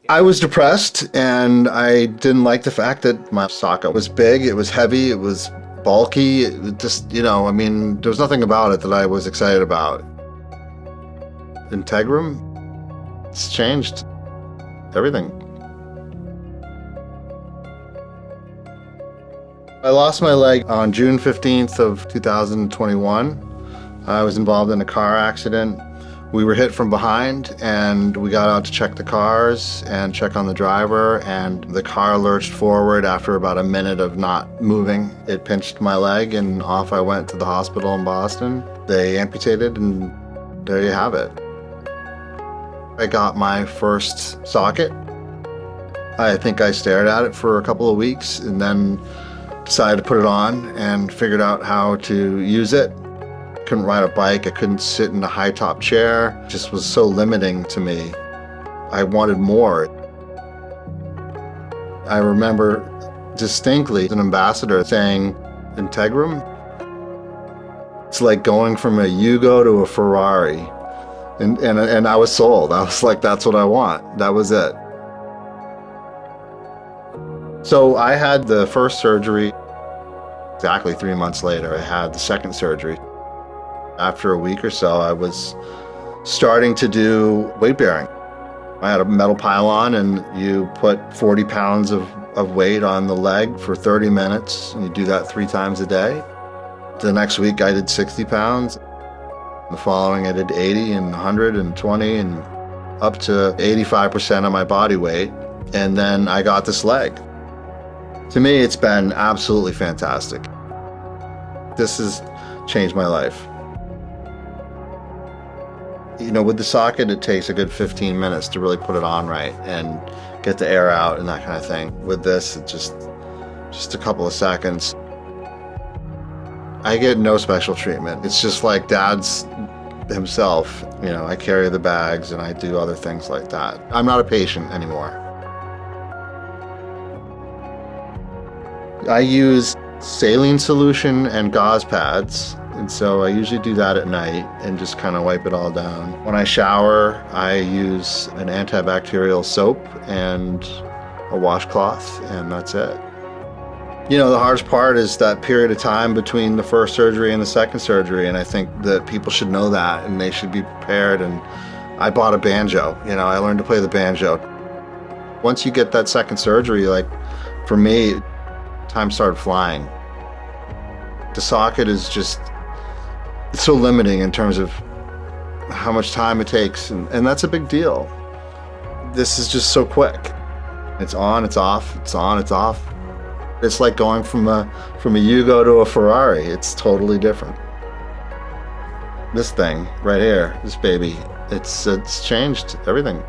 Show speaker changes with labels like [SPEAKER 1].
[SPEAKER 1] I was depressed, and I didn't like the fact that my socket was big, it was heavy, it was bulky. It just, there was nothing about it that I was excited about. Integrum, it's changed everything. I lost my leg on June 15th of 2021. I was involved in a car accident. We were hit from behind, and we got out to check the cars and check on the driver, and the car lurched forward after about a minute of not moving. It pinched my leg, and off I went to the hospital in Boston. They amputated, and there you have it. I got my first socket. I think I stared at it for a couple of weeks and then decided to put it on and figured out how to use it. Couldn't ride a bike, I couldn't sit in a high-top chair. It just was so limiting to me. I wanted more. I remember distinctly an ambassador saying, Integrum, it's like going from a Yugo to a Ferrari. And I was sold. I was like, that's what I want. That was it. So I had the first surgery. Exactly 3 months later, I had the second surgery. After a week or so, I was starting to do weight bearing. I had a metal pylon, and you put 40 pounds of weight on the leg for 30 minutes, and you do that 3 times a day. The next week, I did 60 pounds. The following, I did 80 and 100 and 20 and up to 85% of my body weight. And then I got this leg. To me, it's been absolutely fantastic. This has changed my life. With the socket, it takes a good 15 minutes to really put it on right and get the air out and that kind of thing. With this, it's just a couple of seconds. I get no special treatment. It's just like Dad's himself. I carry the bags and I do other things like that. I'm not a patient anymore. I use saline solution and gauze pads, and so I usually do that at night and just kind of wipe it all down. When I shower, I use an antibacterial soap and a washcloth, and that's it. The hardest part is that period of time between the first surgery and the second surgery, and I think that people should know that, and they should be prepared. And I bought a banjo. I learned to play the banjo. Once you get that second surgery, like for me, time started flying. The socket is it's so limiting in terms of how much time it takes, and that's a big deal. This is just so quick. It's on, it's off, it's on, it's off. It's like going from a Yugo to a Ferrari. It's totally different. This thing right here, this baby, it's changed everything.